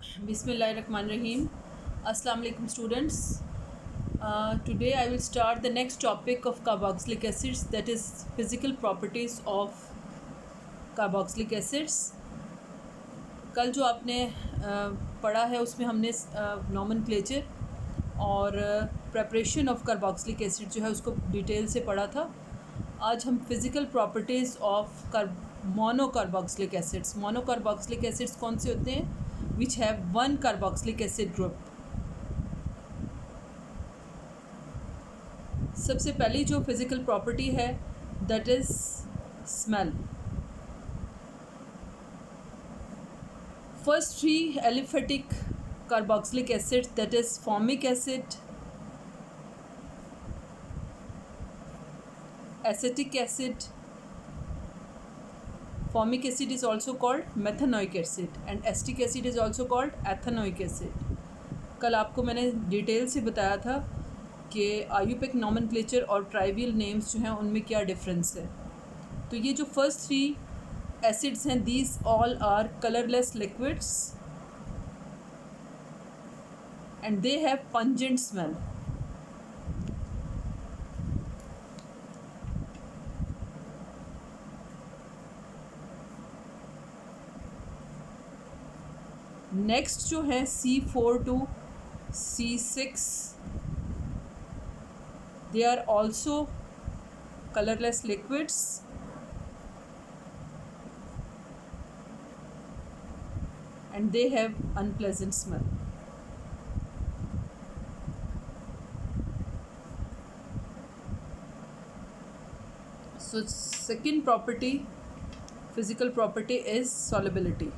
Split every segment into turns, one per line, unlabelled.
Bismillahirrahmanirrahim. Assalamu alaikum students. Today I will start the next topic of carboxylic acids, that is physical properties of carboxylic acids. कल जो आपने पढ़ा है उसमें हमने नॉमेनक्लेचर और प्रेपरेशन ऑफ कार्बोक्सिलिक एसिड जो है उसको डिटेल से पढ़ा था. आज हम physical properties of monocarboxylic acids. Monocarboxylic acids कौन से होते हैं? Which have one carboxylic acid group. सबसे पहली जो फिज़िकल प्रॉपर्टी है that is smell. First three aliphatic carboxylic acid, that is formic acid, acetic acid. Formic acid is also called methanoic acid and acetic acid is also called ethanoic acid. कल आपको मैंने detail से बताया था कि IUPAC nomenclature और trivial names जो हैं उनमें क्या डिफरेंस है. तो ये जो फर्स्ट थ्री एसिड्स हैं, these all are colourless liquids and they have pungent smell. Next जो है C4 to C6, they are also colorless liquids and they have unpleasant smell. So second property, physical property is solubility.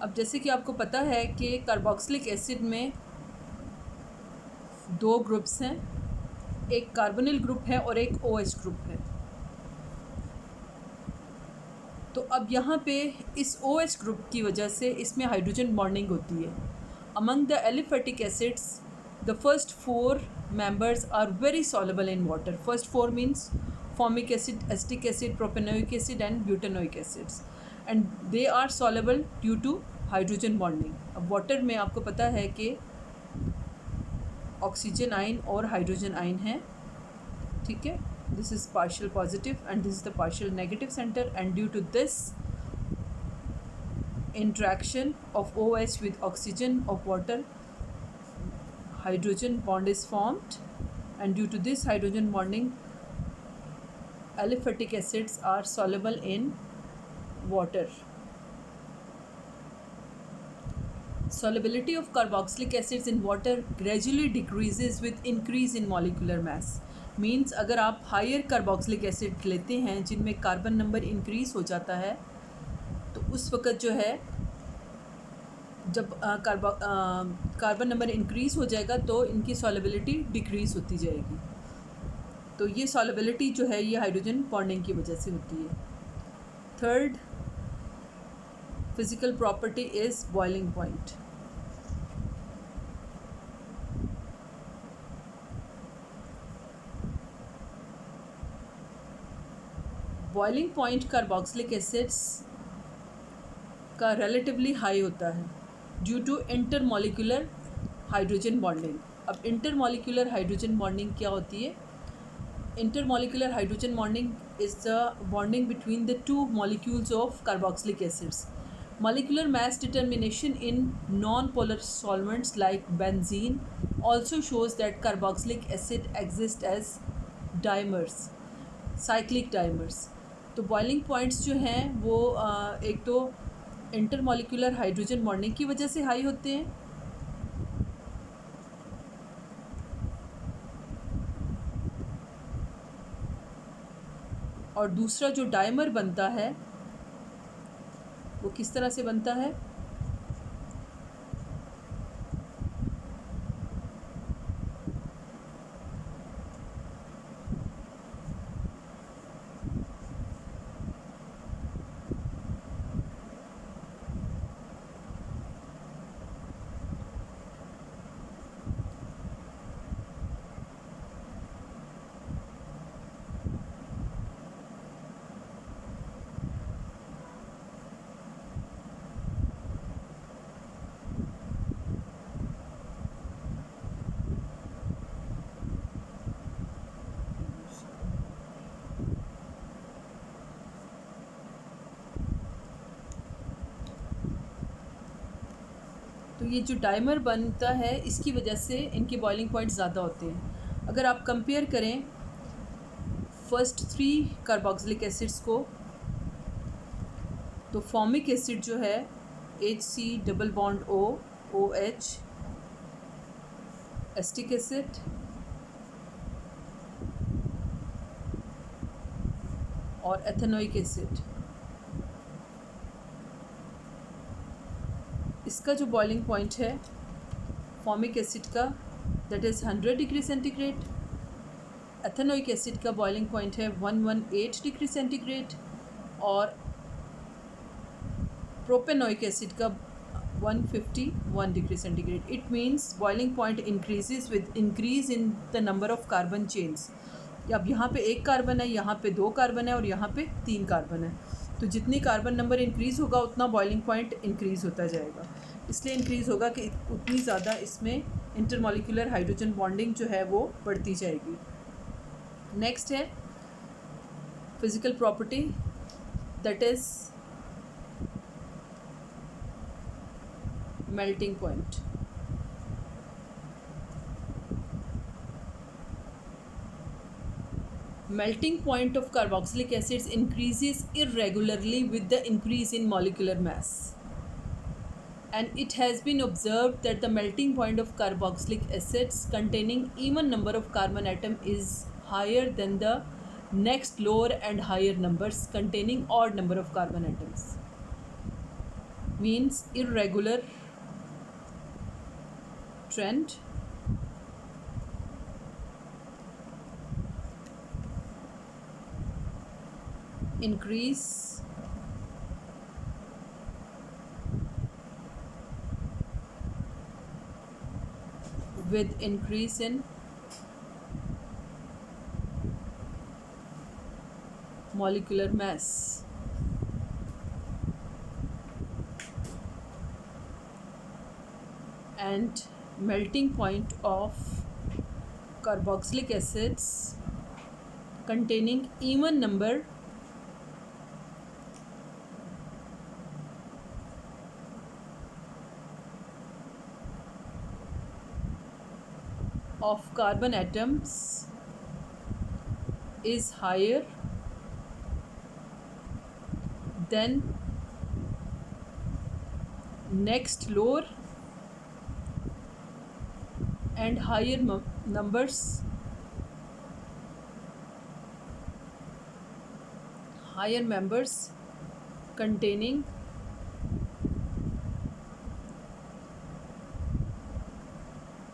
अब जैसे कि आपको पता है कि carboxylic acid में दो ग्रुप्स हैं, एक कार्बोनिल ग्रुप है और एक OH ग्रुप है. तो अब यहाँ पे इस OH ग्रुप की वजह से इसमें हाइड्रोजन बॉन्डिंग होती है. Among the aliphatic acids the first four members are very soluble in water. First four means formic acid, acetic acid, propanoic acid and butanoic acids, and they are soluble due to hydrogen bonding. अब water में आपको पता है कि oxygen ion और hydrogen ion है. ठीक है, this is partial positive and this is the partial negative centre, and due to this interaction of OH with oxygen of water, hydrogen bond is formed, and due to this hydrogen bonding aliphatic acids are soluble in water. Solubility of carboxylic acids in water gradually decreases with increase in molecular mass. Means अगर आप higher carboxylic acid लेते हैं जिनमें carbon number increase हो जाता है तो उस वक़्त जो है जब कार्बन नंबर इंक्रीज़ हो जाएगा तो इनकी सॉल्युबिलिटी डिक्रीज़ होती जाएगी. तो ये सॉल्युबिलिटी जो है ये हाइड्रोजन बॉन्डिंग की वजह से होती है. Third physical property is boiling point. Boiling point carboxylic acids का रिलेटिवली हाई होता है due to intermolecular hydrogen bonding. अब इंटरमॉलिक्यूलर हाइड्रोजन बॉन्डिंग क्या होती है? Intermolecular hydrogen bonding is the bonding between the two molecules of carboxylic acids. Molecular mass determination in non-polar solvents like benzene also shows that carboxylic acid exists as dimers, cyclic dimers. तो boiling points जो हैं वो एक तो intermolecular hydrogen bonding की वजह से high होते हैं, और दूसरा जो डाइमर बनता है वो किस तरह से बनता है? तो ये जो डाइमर बनता है इसकी वजह से इनके बॉइलिंग पॉइंट ज़्यादा होते हैं। अगर आप कंपेयर करें फर्स्ट 3 कार्बोक्सिलिक एसिड्स को, तो फॉर्मिक एसिड जो है HC double bond O OH, acetic acid, और एथेनोइक एसिड, इसका जो बॉइलिंग पॉइंट है फॉर्मिक एसिड का that is 100 degree centigrade, ethanoic acid का बॉइलिंग पॉइंट है 118 डिग्री सेंटीग्रेड, और प्रोपेनोइक एसिड का 151 degree centigrade. It means boiling point increases with increase in the number of carbon chains. अब यहाँ पे 1 carbon है, यहाँ पे 2 कार्बन है और यहाँ पे 3 कार्बन है, तो जितनी कार्बन नंबर इंक्रीज़ होगा उतना बॉइलिंग पॉइंट इंक्रीज़ होता जाएगा। इसलिए इंक्रीज़ होगा कि उतनी ज़्यादा इसमें इंटरमॉलिक्यूलर हाइड्रोजन बॉन्डिंग जो है वो बढ़ती जाएगी। नेक्स्ट है physical property that is melting point. Melting point of carboxylic acids increases irregularly with the increase in molecular mass, and it has been observed that the melting point of carboxylic acids containing even number of carbon atom is higher than the next lower and higher numbers containing odd number of carbon atoms. Means irregular trend, increase with increase in molecular mass, and melting point of carboxylic acids containing even number of carbon atoms is higher than next lower and higher numbers higher members containing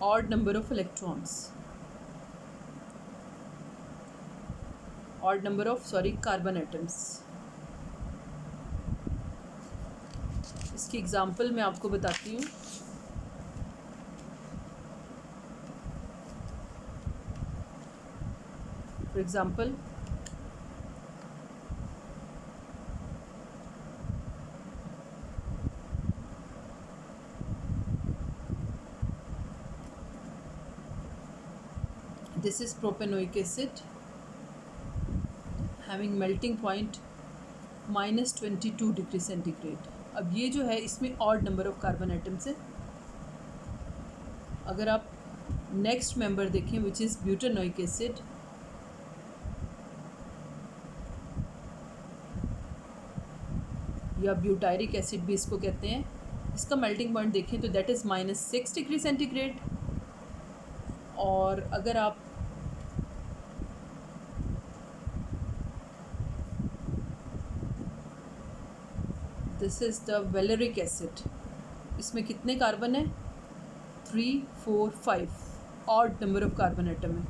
odd number of electrons, odd number of carbon atoms। इसकी example मैं आपको बताती हूँ। For example this is propanoic acid having melting point -22 degree centigrade. अब ये जो है इसमें odd number of carbon atoms है। अगर आप नेक्स्ट मेंबर देखें विच इज़ ब्यूटानोइक एसिड, या ब्यूटायरिक एसिड भी इसको कहते हैं, इसका मेल्टिंग पॉइंट देखें तो दैट इज़ -6 डिग्री सेंटीग्रेड। और अगर आप this is the valeric acid, इसमें कितने कार्बन है 3 4 5 odd number of carbon atom है।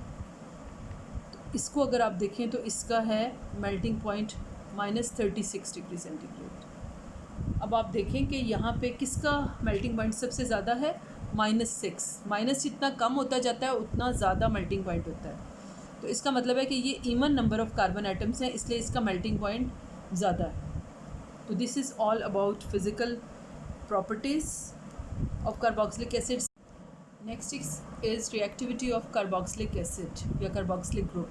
तो इसको अगर आप देखें तो इसका है मेल्टिंग पॉइंट -36 डिग्री सेंटीग्रेड। अब आप देखें कि यहाँ पे किसका मेल्टिंग पॉइंट सबसे ज़्यादा है -6। माइनस जितना कम होता जाता है उतना ज़्यादा मेल्टिंग पॉइंट होता है। तो इसका मतलब है कि ये even number of carbon atoms हैं, इसलिए इसका मेल्टिंग पॉइंट ज़्यादा है। तो this is all about physical properties of carboxylic acids. Next is reactivity of carboxylic acid या carboxylic group.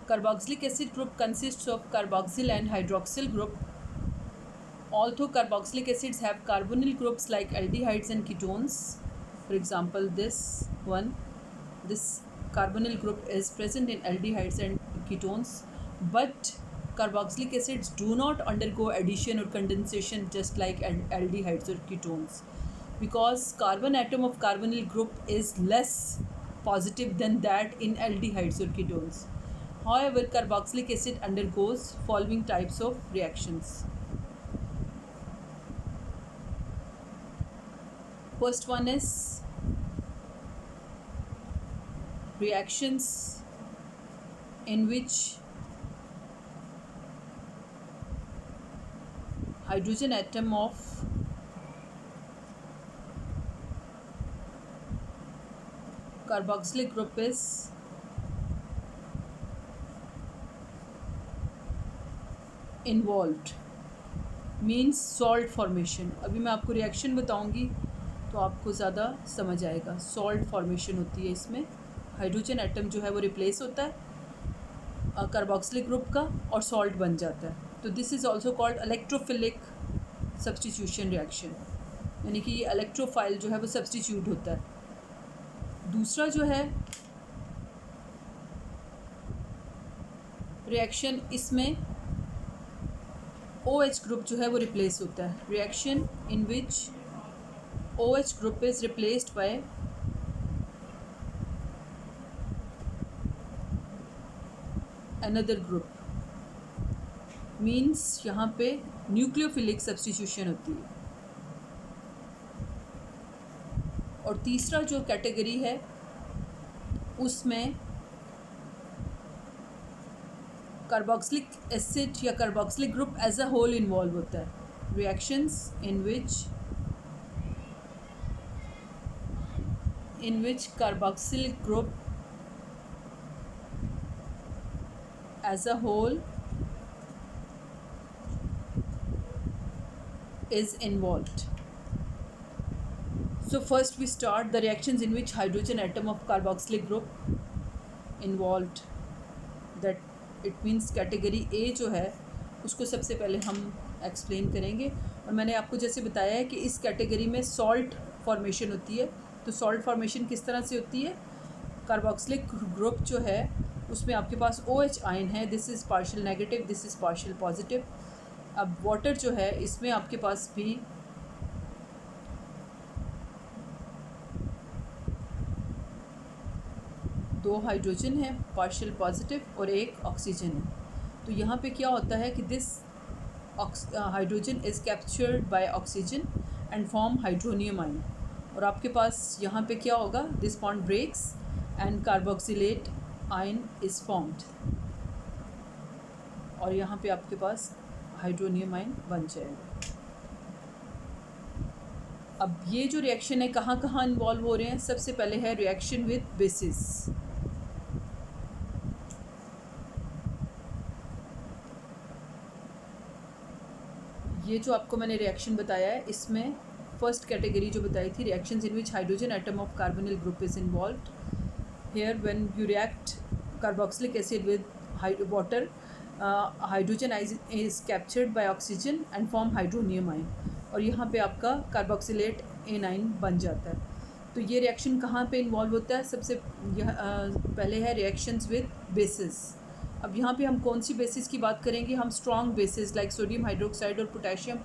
Carboxylic acid group consists of carboxyl and hydroxyl group Although carboxylic acids have carbonyl groups like aldehydes and ketones, for example, this carbonyl group is present in aldehydes and ketones, but carboxylic acids do not undergo addition or condensation just like aldehydes or ketones, because carbon atom of carbonyl group is less positive than that in aldehydes or ketones. However, carboxylic acid undergoes following types of reactions. First one is reactions in which hydrogen atom of carboxylic group is involved, means salt formation. अभी मैं आपको reaction बताऊंगी तो आपको ज़्यादा समझ आएगा. Salt formation होती है इसमें, हाइड्रोजन एटम जो है वो रिप्लेस होता है कार्बोक्सिलिक ग्रुप का और सॉल्ट बन जाता है. तो this is also called electrophilic substitution reaction, यानी कि ये इलेक्ट्रोफाइल जो है वो सब्सटीट्यूट होता है. दूसरा जो है रिएक्शन, इसमें OH ग्रुप जो है वो रिप्लेस होता है. Reaction in which OH group is replaced by another group, means यहाँ पे न्यूक्लियोफिलिक सब्सटीट्यूशन होती है. और तीसरा जो कैटेगरी है उसमें कार्बोक्सिलिक एसिड या carboxylic group as a whole involve होता है. Reactions in which carboxylic group as a whole is involved. So first we start the reactions in which hydrogen atom of carboxylic group involved. That it means category A जो है उसको सबसे पहले हम explain करेंगे. और मैंने आपको जैसे बताया है कि इस कैटेगरी में सॉल्ट फॉर्मेशन होती है. तो सॉल्ट फॉर्मेशन किस तरह से होती है? कार्बोक्सिलिक ग्रुप जो है उसमें आपके पास OH आयन है. This is partial negative, this is partial positive. अब वाटर जो है इसमें आपके पास भी दो हाइड्रोजन है पार्शियल पॉजिटिव और एक ऑक्सीजन है. तो यहाँ पे क्या होता है कि this hydrogen is captured by oxygen and form hydronium ion. और आपके पास यहाँ पे क्या होगा? This bond breaks and carboxylate ion is formed. और यहाँ पे आपके पास हाइड्रोनियम आयन बन जाएगा. अब ये जो रिएक्शन है कहाँ कहाँ इन्वॉल्व हो रहे हैं? सबसे पहले है रिएक्शन विद बेसिस. ये जो आपको मैंने रिएक्शन बताया है इसमें फर्स्ट कैटेगरी जो बताई थी, reactions in which hydrogen atom of carbonyl group is involved. Here when you react carboxylic acid with water, hydrogen is captured by oxygen and form hydronium ion. और यहाँ पे आपका कार्बोक्सिलेट एनाइन बन जाता है. तो ये रिएक्शन कहाँ पे इन्वॉल्व होता है? सबसे पहले है रिएक्शंस विद बेसिस. अब यहाँ पे हम कौन सी बेसिस की बात करेंगे? हम strong bases like sodium hydroxide और पोटेशियम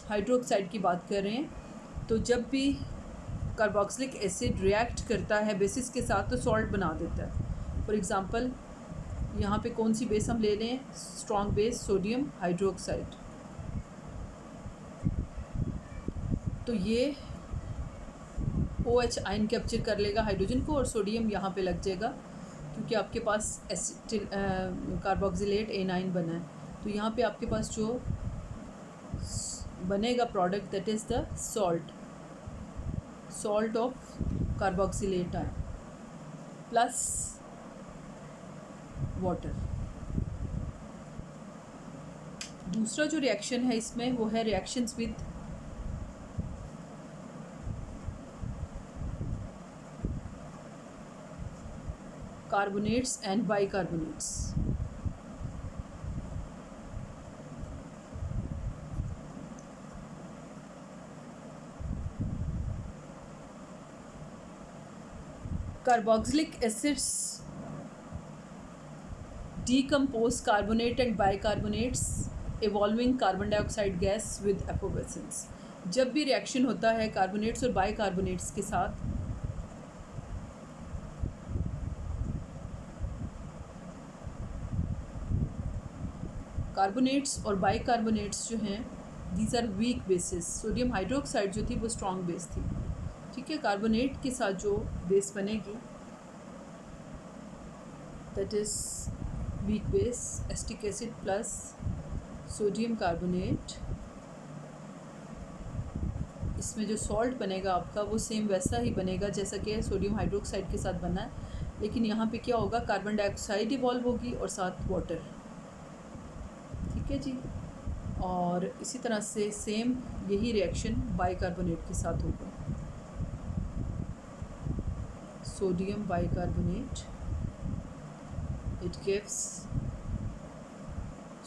हाइड्रोक्साइड की बात कर रहे हैं. तो जब भी कार्बोक्सिलिक एसिड रिएक्ट करता है बेसिस के साथ तो सॉल्ट बना देता है. फॉर एग्ज़ाम्पल यहाँ पे कौन सी बेस हम ले लें? Strong base sodium hydroxide. तो ये OH आयन कैप्चर कर लेगा हाइड्रोजन को और सोडियम यहाँ पे लग जाएगा क्योंकि आपके पास एसिड कार्बोक्सिलेट एनाइन बना है. तो यहाँ पे आपके पास जो बनेगा product that is the salt of carboxylate ion plus water. दूसरा जो रिएक्शन है इसमें वो है reactions with carbonates and bicarbonates. Carboxylic acids decompose carbonate and bicarbonates evolving carbon dioxide gas with effervescence. जब भी रिएक्शन होता है कार्बोनेट्स और बाइकार्बोनेट्स के साथ, कार्बोनेट्स और बाइकार्बोनेट्स जो हैं these are weak bases. Sodium hydroxide जो थी वो स्ट्रॉन्ग बेस थी. ठीक है, कार्बोनेट के साथ जो बेस बनेगी that is weak base acetic acid plus sodium carbonate. इसमें जो सॉल्ट बनेगा आपका वो सेम वैसा ही बनेगा जैसा कि सोडियम हाइड्रोक्साइड के साथ बना है, लेकिन यहाँ पे क्या होगा, कार्बन डाइऑक्साइड इवॉल्व होगी और साथ वाटर. ठीक है जी. और इसी तरह से सेम यही रिएक्शन बाइकार्बोनेट के साथ होगा. Sodium bicarbonate it gives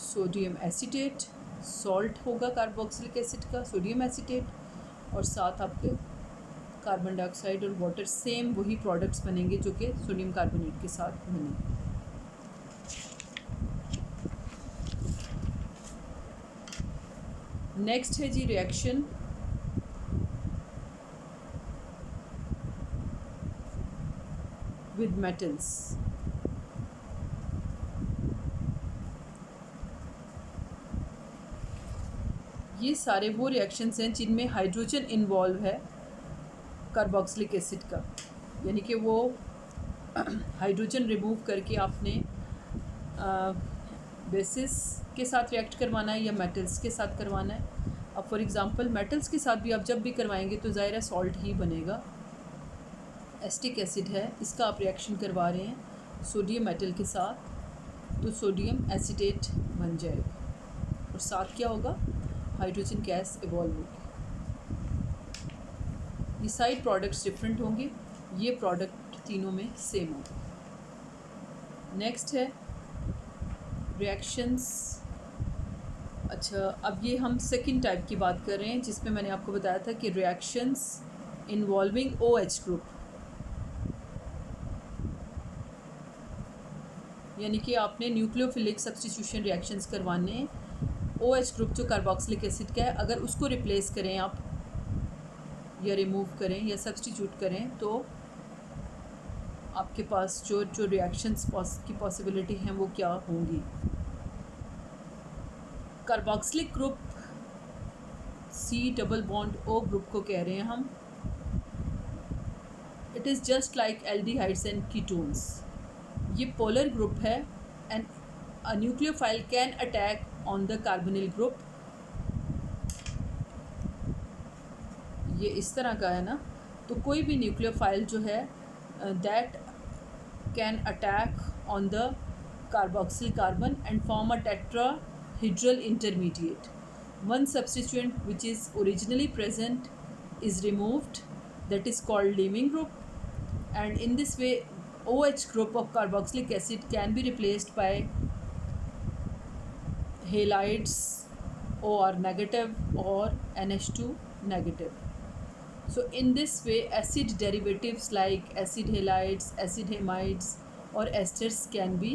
sodium acetate. Salt होगा कार्बोक्सिलिक एसिड का, सोडियम एसीटेट, और साथ आपके कार्बन डाइऑक्साइड और वाटर, सेम वही प्रोडक्ट्स बनेंगे जो कि सोडियम कार्बोनेट के साथ बनेंगे. नेक्स्ट है जी रिएक्शन विद मेटल्स. ये सारे वो रिएक्शंस हैं जिनमें हाइड्रोजन इन्वॉल्व है कार्बोक्सिलिक एसिड का, यानी कि वो हाइड्रोजन रिमूव करके आपने बेसिस के साथ रिएक्ट करवाना है या मेटल्स के साथ करवाना है. अब फॉर एग्ज़ाम्पल मेटल्स के साथ भी आप जब भी करवाएंगे तो ज़ाहिर है सॉल्ट ही बनेगा. एसिटिक एसिड है, इसका आप रिएक्शन करवा रहे हैं सोडियम मेटल के साथ, तो सोडियम एसीटेट बन जाएगा और साथ क्या होगा, हाइड्रोजन गैस इवॉल्व होगी. ये साइड प्रोडक्ट्स डिफरेंट होंगे, ये प्रोडक्ट तीनों में सेम होगा. नेक्स्ट है रिएक्शंस. अच्छा, अब ये हम सेकंड टाइप की बात कर रहे हैं जिसमें मैंने आपको बताया था कि रिएक्शंस इन्वॉल्विंग OH ग्रुप, यानी कि आपने न्यूक्लियोफिलिक सब्स्टिट्यूशन रिएक्शंस करवाने. OH ग्रुप जो कार्बोक्सिलिक एसिड का है, अगर उसको रिप्लेस करें आप या रिमूव करें या सब्स्टिट्यूट करें तो आपके पास जो रिएक्शंस की पॉसिबिलिटी हैं वो क्या होंगी. Carboxylic group C double bond O group को कह रहे हैं हम. It is just like aldehydes and ketones. ये पोलर ग्रुप है and a nucleophile can attack on the carbonyl group. ये इस तरह का है ना, तो कोई भी न्यूक्लियोफाइल जो है that can attack on the carboxyl carbon and form a tetrahedral intermediate. One substituent which is originally present is removed, that is called leaving group, and in this way OH group of carboxylic acid can be replaced by halides OR negative or NH2 negative. So in this way acid derivatives like acid halides, acid hamides or esters can be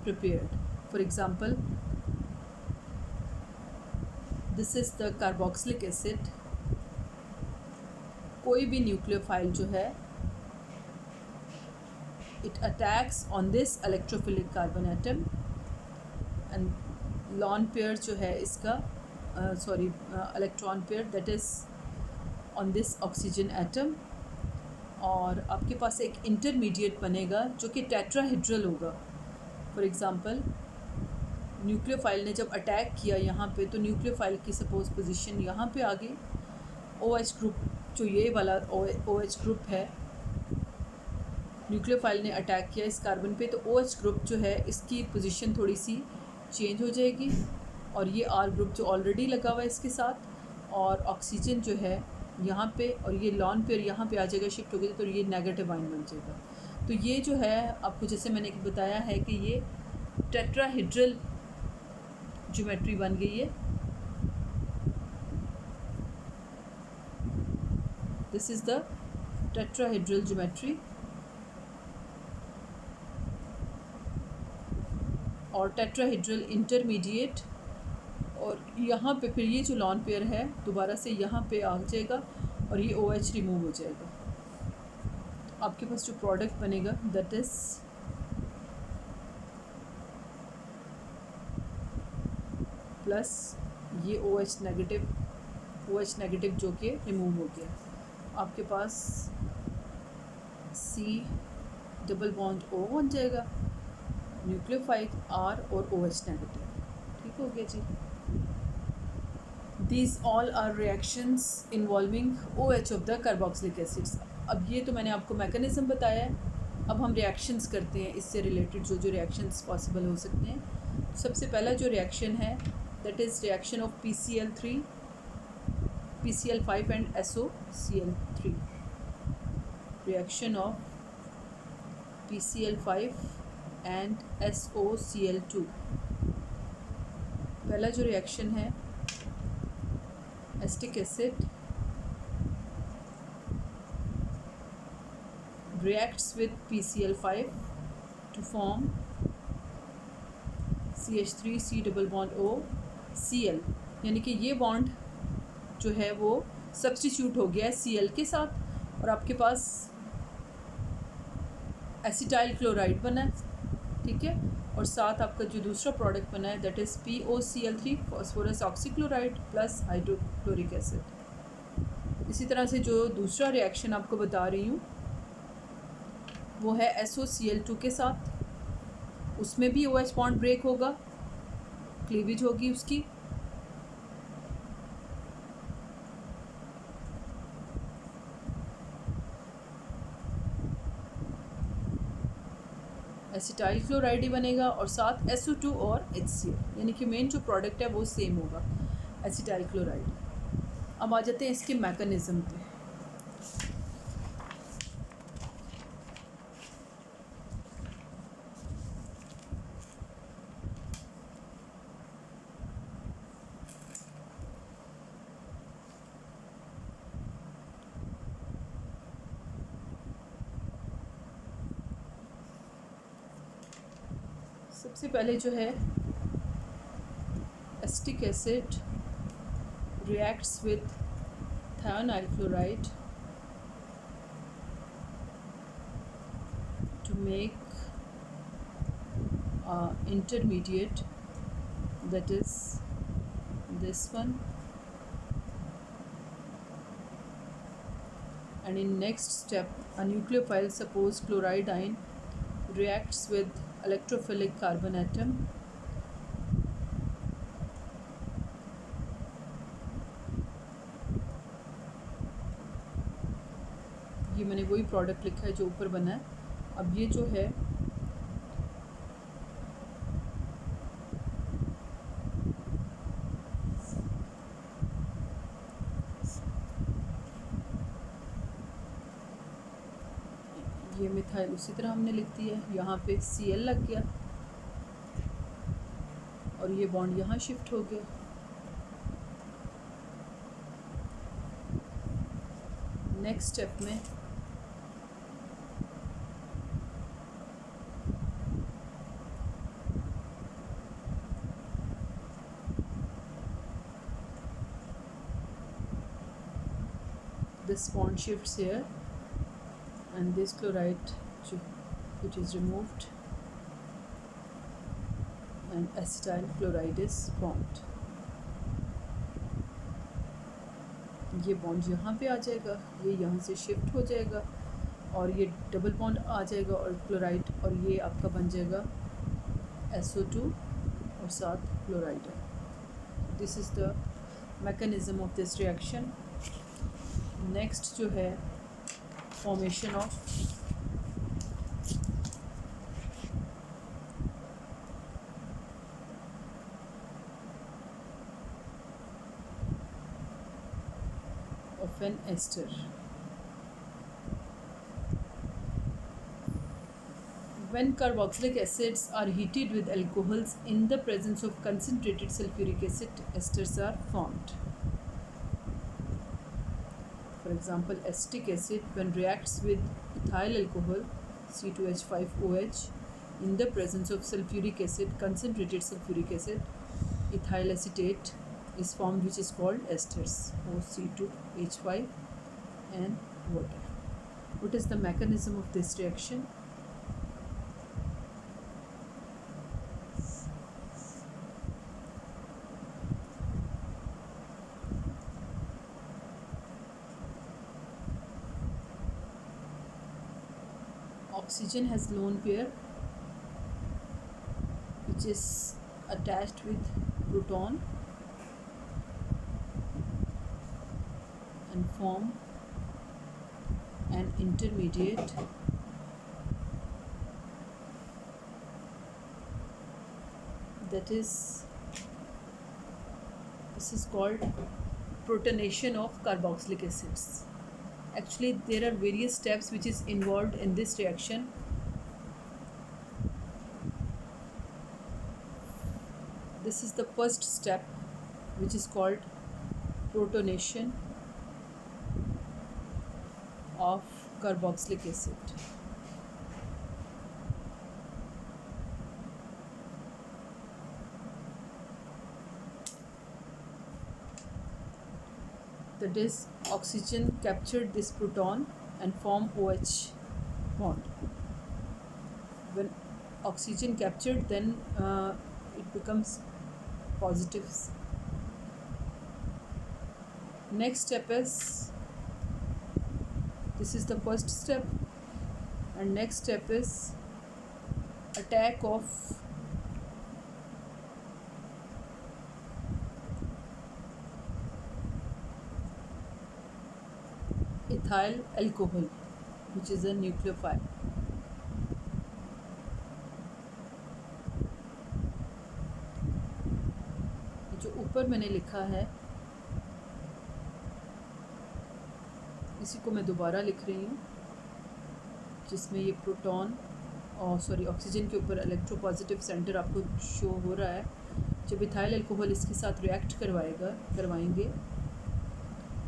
prepared. For example, this is the carboxylic acid. कोई भी nucleophile जो है it attacks on this electrophilic carbon atom and lone pair जो है इसका electron pair that is on this oxygen atom, और आपके पास एक इंटरमीडिएट बनेगा जो कि टेट्राहेड्रल होगा. फॉर एग्ज़ाम्पल न्यूक्लियोफाइल ने जब अटैक किया यहाँ पे, तो न्यूक्लियोफाइल की सपोज पोजीशन यहाँ पे आ गई. OH ग्रुप जो ये वाला OH ग्रुप है, न्यूक्लियोफाइल ने अटैक किया इस कार्बन पे, तो OH ग्रुप जो है इसकी पोजीशन थोड़ी सी चेंज हो जाएगी और ये R ग्रुप जो ऑलरेडी लगा हुआ है इसके साथ, और ऑक्सीजन जो है यहाँ पे और ये लॉन पेयर यहाँ पे आ जाएगा, शिफ्ट हो गया, तो ये नेगेटिव आयन बन जाएगा. तो ये जो है आपको जैसे मैंने बताया है कि ये टेट्राहेड्रल ज्योमेट्री बन गई है. This is the tetrahedral geometry और टेट्राहेड्रल इंटरमीडिएट, और यहाँ पे फिर ये जो लॉन पेयर है दोबारा से यहाँ पे आ जाएगा और ये OH रिमूव हो जाएगा। आपके पास जो प्रोडक्ट बनेगा दैट इज़ प्लस ये OH नेगेटिव जो कि रिमूव हो गया, आपके पास C डबल बॉन्ड O बन जाएगा, न्यूक्लियोफाइल R और OH नेगेटिव। ठीक हो गया जी। These all are reactions involving OH of the carboxylic acids। अब ये तो मैंने आपको मैकेनिज़्म बताया है, अब हम रिएक्शंस करते हैं इससे रिलेटेड जो जो रिएक्शंस पॉसिबल हो सकते हैं। सबसे पहला जो रिएक्शन है that is reaction of PCl3, PCl5 and SOCl3। Reaction of PCl5 and SOCl2। पहला जो रिएक्शन है acetic acid reacts with PCl5 to form CH3 C double bond O Cl, यानी कि ये बॉन्ड जो है वो सब्स्टिट्यूट हो गया है Cl के साथ और आपके पास एसिटाइल क्लोराइड बना है। ठीक है, और साथ आपका जो दूसरा प्रोडक्ट बना है that is POCl3 phosphorus oxychloride plus hydrochloric acid. इसी तरह से जो दूसरा रिएक्शन आपको बता रही हूँ वो है SOCl2 के साथ, उसमें भी OH बॉन्ड ब्रेक होगा, क्लीवेज होगी उसकी, एसिटाइल क्लोराइड ही बनेगा और साथ SO2 और HCl, यानी कि मेन जो प्रोडक्ट है वो सेम होगा एसिटाइल क्लोराइड। अब आ जाते हैं इसके मैकेनिज़्म पे। सबसे पहले जो है acetic acid reacts with thionyl chloride to make intermediate, that is this one, and in next step a nucleophile, suppose chloride ion, reacts with electrophilic carbon atom ये मैंने वही प्रोडक्ट लिखा है जो ऊपर बना है। अब ये जो है ये मिथाइल उसी तरह हमने लिख दिया है, यहाँ पे Cl लग गया और ये बॉन्ड यहाँ शिफ्ट हो गया। नेक्स्ट स्टेप में this bond shifts here and this chloride which is removed and acetyl chloride is formed। ये बॉन्ड यहाँ पे आ जाएगा, ये यहाँ से शिफ्ट हो जाएगा और ये डबल बॉन्ड आ जाएगा और क्लोराइड, और ये आपका बन जाएगा SO2 और साथ क्लोराइड है। This is the mechanism of this reaction. Next जो है formation of an ester। When carboxylic acids are heated with alcohols in the presence of concentrated sulfuric acid, esters are formed। For example, acetic acid when reacts with ethyl alcohol C2H5OH, in the presence of sulfuric acid, concentrated sulfuric acid, ethyl acetate is formed, which is called esters, OC2H5 and water. What is the mechanism of this reaction? Oxygen has lone pair which is attached with proton and form an intermediate that is, this is called protonation of carboxylic acids. Actually, there are various steps which is involved in this reaction. This is the first step, which is called protonation of carboxylic acid. That is, oxygen captured this proton and form OH bond. When oxygen captured, then it becomes positives. Next step is, this is the first step, and next step is attack of ethyl alcohol, which is a nucleophile. जो ऊपर मैंने लिखा है, इसी को मैं दोबारा लिख रही हूँ, जिसमें ये प्रोटॉन और ऑक्सीजन के ऊपर इलेक्ट्रोपॉजिटिव सेंटर आपको शो हो रहा है। जब इथाइल अल्कोहल इसके साथ रिएक्ट करवाएंगे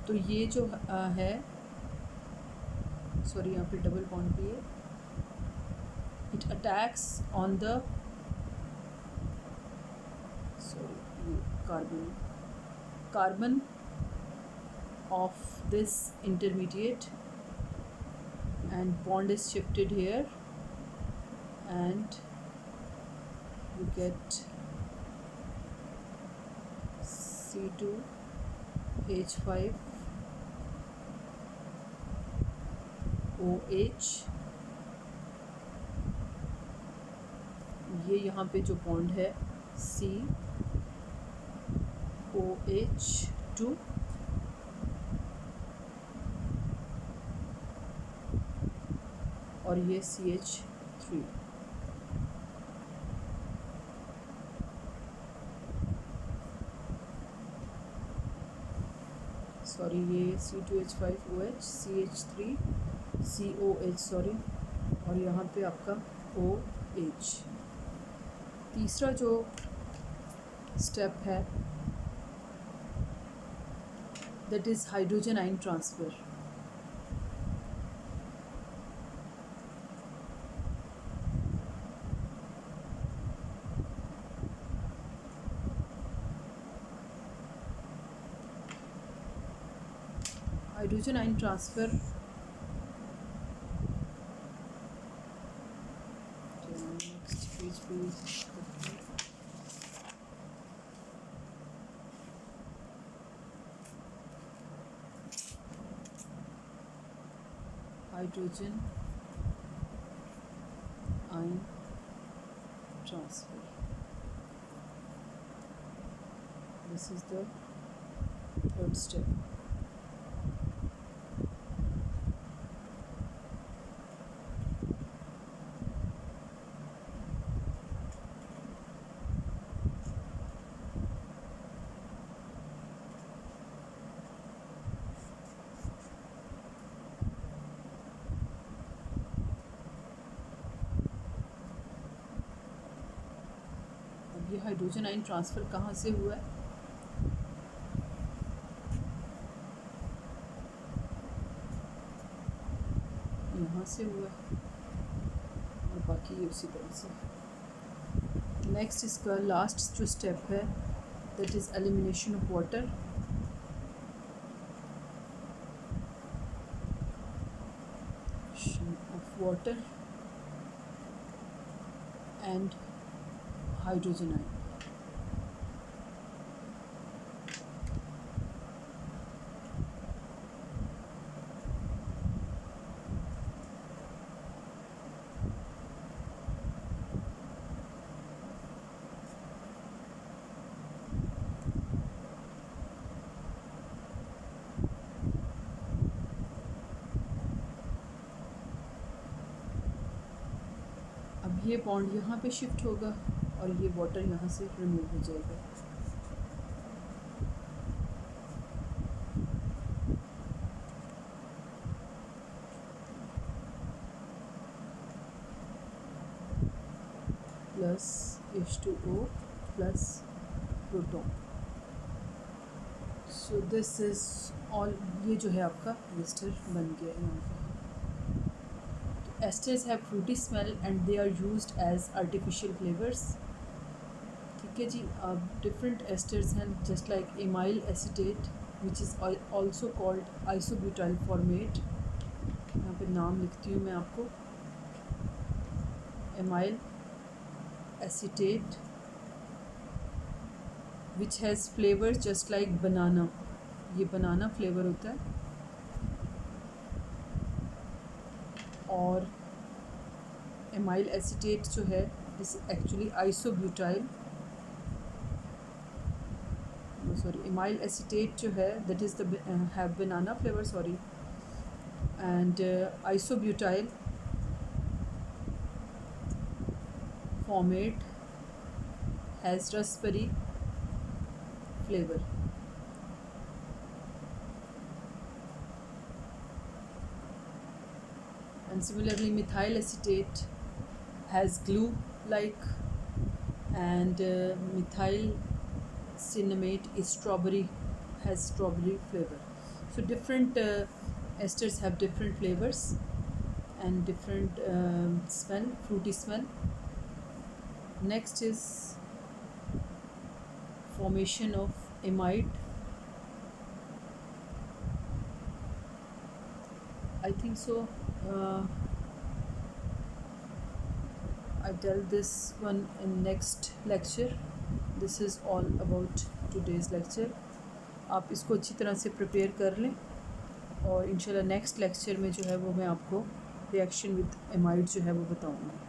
तो ये जो है, यहाँ पे डबल बॉन्ड भी है, it attacks on the carbon of this intermediate, and bond is shifted here, and you get C2H5OH. ये यहाँ पे जो बॉन्ड है COH2, और ये CH3. ये C2H5OH, CH3, COH, और यहाँ पे आपका OH. तीसरा जो स्टेप है, that is hydrogen ion transfer. Hydrogen ion transfer next page पे hydrogen ion transfer. This is the third step. ये हाइड्रोजन आयन ट्रांसफ़र कहाँ से हुआ है? यहाँ से हुआ है, और बाकी ये उसी तरह से। नेक्स्ट इसका लास्ट जो स्टेप है that is elimination of water. And hydrogen ion. अब ये बॉन्ड यहाँ पे शिफ्ट होगा और ये वाटर यहाँ से रिमूव हो जाएगा। Plus H2O plus proton. So this is all. ये जो है आपका एस्टर बन गया यहाँ पे। Esters have fruity smell and they are used as artificial flavors। ठीक है जी। अब different esters हैं just like amyl acetate which is also called isobutyl formate। यहाँ पे नाम लिखती हूँ मैं आपको। amyl acetate which has flavors just like banana। ये बनाना फ्लेवर होता है। और एमाइल एसीटेट जो है this actually isobutyl, sorry amyl acetate जो है that is the have banana flavour, sorry, and isobutyl format has raspberry flavor। And similarly methyl acetate has glue like, and methyl cinnamate is strawberry, has strawberry flavor। So different esters have different flavors and different smell, fruity smell। Next is formation of amide। I think so I tell this one in next lecture। This is all about today's lecture। आप इसको अच्छी तरह से prepare कर लें और इंशाल्लाह next lecture में जो है वो मैं आपको रिएक्शन विद एमाइड जो है वो बताऊँगी।